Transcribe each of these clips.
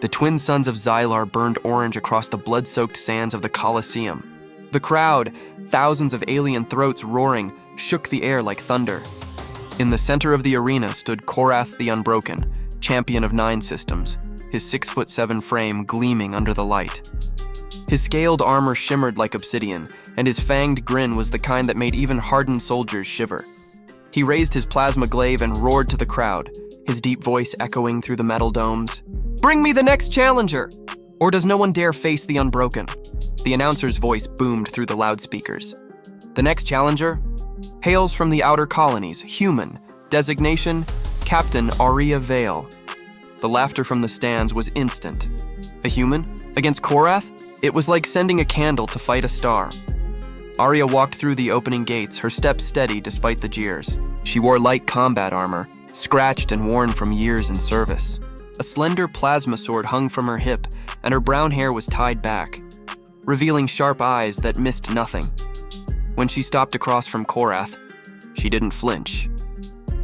The twin sons of Xylar burned orange across the blood-soaked sands of the Colosseum. The crowd, thousands of alien throats roaring, shook the air like thunder. In the center of the arena stood Korath the Unbroken, champion of 9 systems, his 6'7" frame gleaming under the light. His scaled armor shimmered like obsidian, and his fanged grin was the kind that made even hardened soldiers shiver. He raised his plasma glaive and roared to the crowd, his deep voice echoing through the metal domes. "Bring me the next challenger! Or does no one dare face the Unbroken?" The announcer's voice boomed through the loudspeakers. The next challenger hails from the outer colonies, human, designation, Captain Aria Vale. The laughter from the stands was instant. A human? Against Korath? It was like sending a candle to fight a star. Aria walked through the opening gates, her steps steady despite the jeers. She wore light combat armor, scratched and worn from years in service. A slender plasma sword hung from her hip, and her brown hair was tied back, revealing sharp eyes that missed nothing. When she stopped across from Korath, she didn't flinch.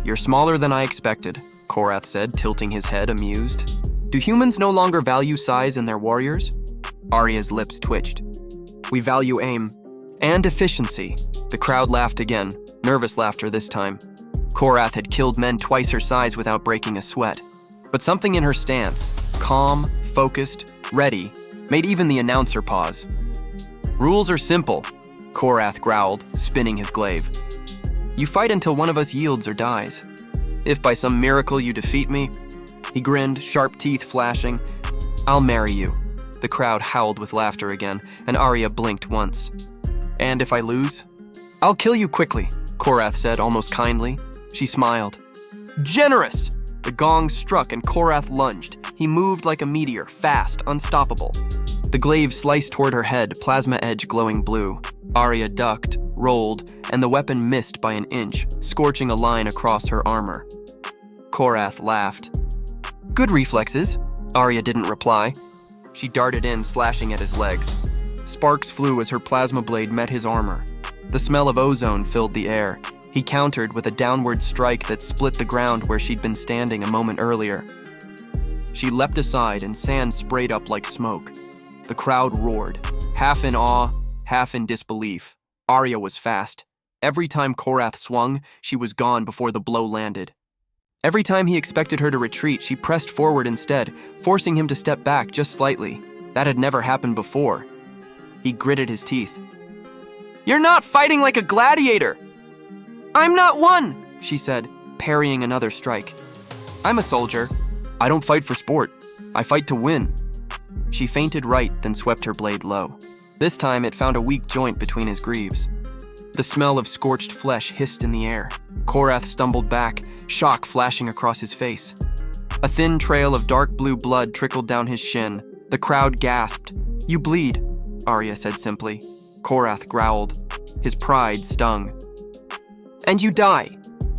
"You're smaller than I expected," Korath said, tilting his head, amused. "Do humans no longer value size in their warriors?" Aria's lips twitched. "We value aim. And efficiency." The crowd laughed again, nervous laughter this time. Korath had killed men twice her size without breaking a sweat. But something in her stance, calm, focused, ready, made even the announcer pause. "Rules are simple," Korath growled, spinning his glaive. "You fight until one of us yields or dies. If by some miracle you defeat me," he grinned, sharp teeth flashing, "I'll marry you." The crowd howled with laughter again, and Aria blinked once. "And if I lose?" "I'll kill you quickly," Korath said, almost kindly. She smiled. "Generous!" The gong struck and Korath lunged. He moved like a meteor, fast, unstoppable. The glaive sliced toward her head, plasma edge glowing blue. Aria ducked, rolled, and the weapon missed by an inch, scorching a line across her armor. Korath laughed. "Good reflexes." Aria didn't reply. She darted in, slashing at his legs. Sparks flew as her plasma blade met his armor. The smell of ozone filled the air. He countered with a downward strike that split the ground where she'd been standing a moment earlier. She leapt aside and sand sprayed up like smoke. The crowd roared, half in awe, half in disbelief. Aria was fast. Every time Korath swung, she was gone before the blow landed. Every time he expected her to retreat, she pressed forward instead, forcing him to step back just slightly. That had never happened before. He gritted his teeth. "You're not fighting like a gladiator!" "I'm not one," she said, parrying another strike. "I'm a soldier. I don't fight for sport. I fight to win." She feinted right, then swept her blade low. This time it found a weak joint between his greaves. The smell of scorched flesh hissed in the air. Korath stumbled back, shock flashing across his face. A thin trail of dark blue blood trickled down his shin. The crowd gasped. "You bleed," Aria said simply. Korath growled. His pride stung. "And you die."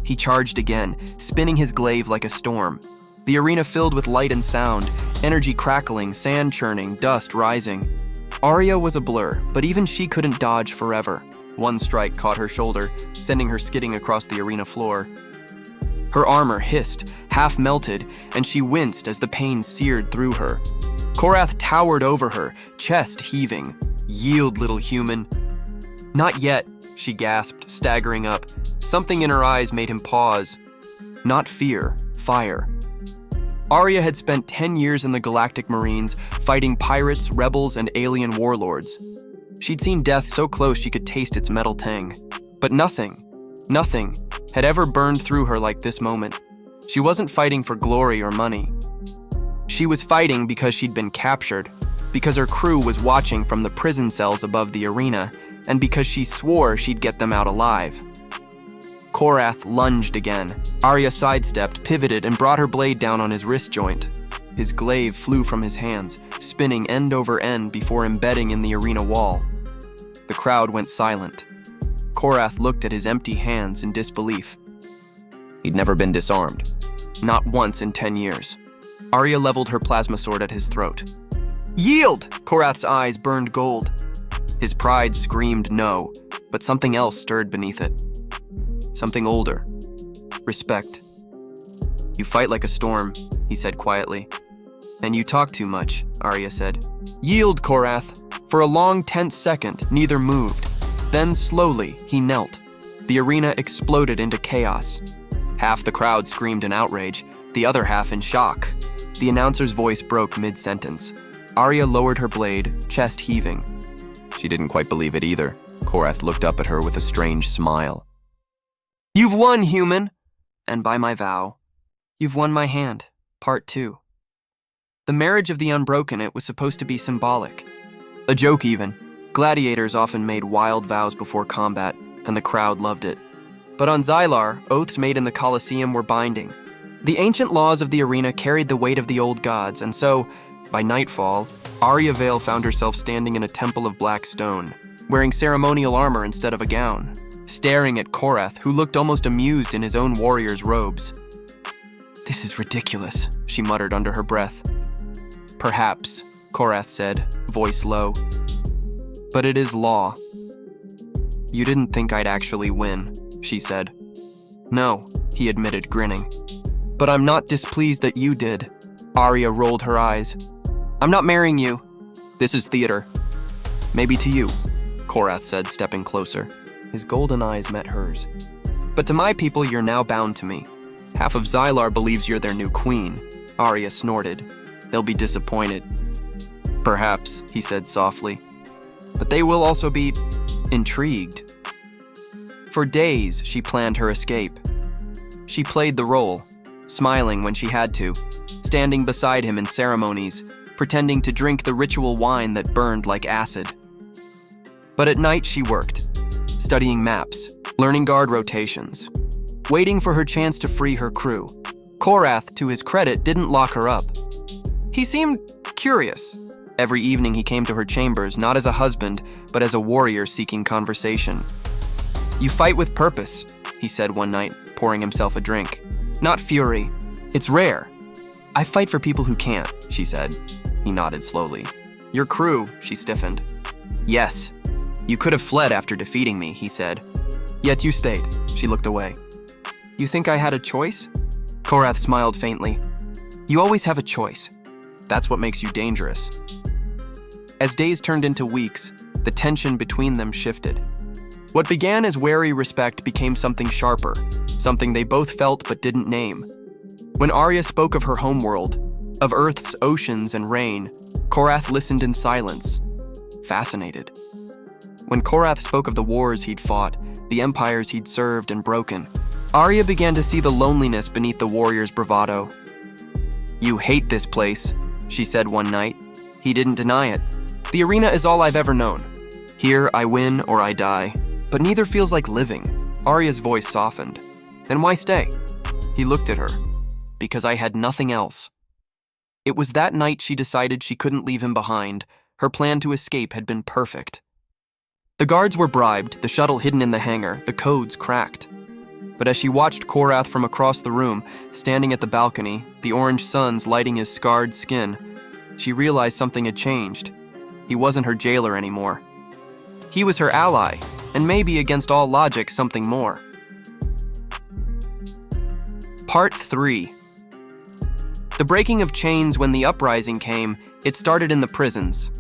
He charged again, spinning his glaive like a storm. The arena filled with light and sound, energy crackling, sand churning, dust rising. Aria was a blur, but even she couldn't dodge forever. One strike caught her shoulder, sending her skidding across the arena floor. Her armor hissed, half melted, and she winced as the pain seared through her. Korath towered over her, chest heaving. "Yield, little human." "Not yet," she gasped, staggering up. Something in her eyes made him pause. Not fear, fire. Aria had spent 10 years in the Galactic Marines, fighting pirates, rebels, and alien warlords. She'd seen death so close she could taste its metal tang. But nothing had ever burned through her like this moment. She wasn't fighting for glory or money. She was fighting because she'd been captured, because her crew was watching from the prison cells above the arena, and because she swore she'd get them out alive. Korath lunged again. Aria sidestepped, pivoted, and brought her blade down on his wrist joint. His glaive flew from his hands, spinning end over end before embedding in the arena wall. The crowd went silent. Korath looked at his empty hands in disbelief. He'd never been disarmed. Not once in 10 years. Aria leveled her plasma sword at his throat. "Yield!" Korath's eyes burned gold. His pride screamed no, but something else stirred beneath it. Something older. Respect. "You fight like a storm," he said quietly. And you talk too much, Arya said. Yield, Korath. For a long, tense second, neither moved. Then slowly, he knelt. The arena exploded into chaos. Half the crowd screamed in outrage, the other half in shock. The announcer's voice broke mid-sentence. Arya lowered her blade, chest heaving. She didn't quite believe it either. Korath looked up at her with a strange smile. You've won, human! And by my vow, you've won my hand, part 2. The marriage of the unbroken, it was supposed to be symbolic. A joke even. Gladiators often made wild vows before combat, and the crowd loved it. But on Xylar, oaths made in the Colosseum were binding. The ancient laws of the arena carried the weight of the old gods, and so, by nightfall, Arya Vale found herself standing in a temple of black stone, wearing ceremonial armor instead of a gown, staring at Korath, who looked almost amused in his own warrior's robes. This is ridiculous, she muttered under her breath. Perhaps, Korath said, voice low. But it is law. You didn't think I'd actually win, she said. No, he admitted, grinning. But I'm not displeased that you did. Arya rolled her eyes. I'm not marrying you. This is theater. Maybe to you, Korath said, stepping closer. His golden eyes met hers. But to my people, you're now bound to me. Half of Xylar believes you're their new queen. Arya snorted. They'll be disappointed. Perhaps, he said softly. But they will also be intrigued. For days, she planned her escape. She played the role, smiling when she had to, standing beside him in ceremonies, pretending to drink the ritual wine that burned like acid. But at night she worked, studying maps, learning guard rotations, waiting for her chance to free her crew. Korath, to his credit, didn't lock her up. He seemed curious. Every evening he came to her chambers, not as a husband, but as a warrior seeking conversation. You fight with purpose, he said one night, pouring himself a drink. Not fury. It's rare. I fight for people who can't, she said. He nodded slowly. Your crew, she stiffened. Yes. You could have fled after defeating me, he said. Yet you stayed. She looked away. You think I had a choice? Korath smiled faintly. You always have a choice. That's what makes you dangerous. As days turned into weeks, the tension between them shifted. What began as wary respect became something sharper, something they both felt but didn't name. When Arya spoke of her homeworld, of Earth's oceans and rain, Korath listened in silence, fascinated. When Korath spoke of the wars he'd fought, the empires he'd served and broken, Arya began to see the loneliness beneath the warrior's bravado. You hate this place, she said one night. He didn't deny it. The arena is all I've ever known. Here, I win or I die, but neither feels like living. Arya's voice softened. Then why stay? He looked at her. Because I had nothing else. It was that night she decided she couldn't leave him behind. Her plan to escape had been perfect. The guards were bribed, the shuttle hidden in the hangar, the codes cracked. But as she watched Korath from across the room, standing at the balcony, the orange suns lighting his scarred skin, she realized something had changed. He wasn't her jailer anymore. He was her ally, and maybe against all logic, something more. Part 3. The breaking of chains when the uprising came, it started in the prisons.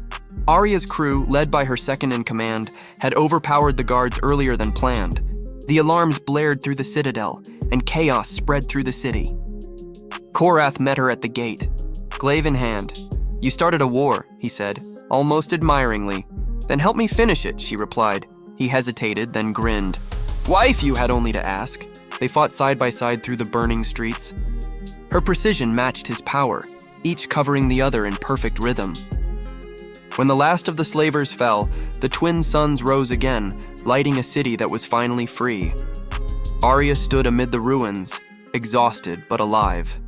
Arya's crew, led by her second-in-command, had overpowered the guards earlier than planned. The alarms blared through the citadel, and chaos spread through the city. Korath met her at the gate, glaive in hand. You started a war, he said, almost admiringly. Then help me finish it, she replied. He hesitated, then grinned. Wife, you had only to ask. They fought side by side through the burning streets. Her precision matched his power, each covering the other in perfect rhythm. When the last of the slavers fell, the twin suns rose again, lighting a city that was finally free. Arya stood amid the ruins, exhausted but alive.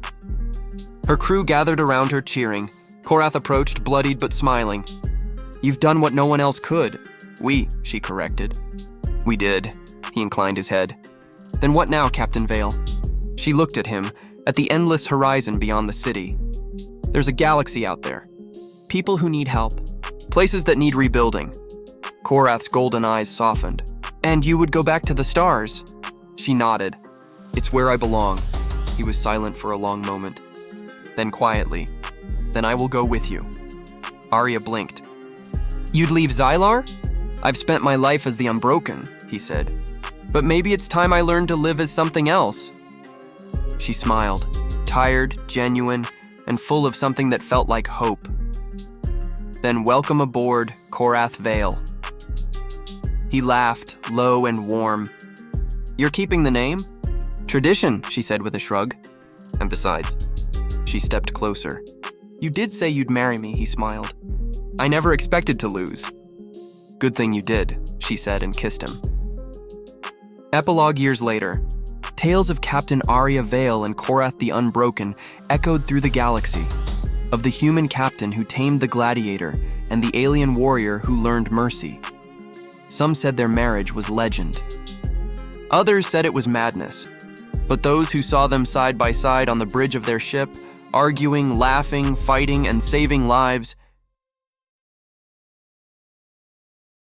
Her crew gathered around her cheering. Korath approached, bloodied but smiling. You've done what no one else could. We, she corrected. We did. He inclined his head. Then what now, Captain Vale? She looked at him, at the endless horizon beyond the city. There's a galaxy out there. People who need help. Places that need rebuilding. Korath's golden eyes softened. And you would go back to the stars? She nodded. It's where I belong. He was silent for a long moment. Then quietly, Then I will go with you. Arya blinked. You'd leave Xylar? I've spent my life as the Unbroken, he said. But maybe it's time I learned to live as something else. She smiled, tired, genuine, and full of something that felt like hope. Then welcome aboard Korath Vale. He laughed, low and warm. You're keeping the name? Tradition, she said with a shrug. And besides, she stepped closer. You did say you'd marry me, he smiled. I never expected to lose. Good thing you did, she said and kissed him. Epilogue years later, tales of Captain Arya Vale and Korath the Unbroken echoed through the galaxy, of the human captain who tamed the Gladiator and the alien warrior who learned mercy. Some said their marriage was legend. Others said it was madness, but those who saw them side by side on the bridge of their ship, arguing, laughing, fighting, and saving lives,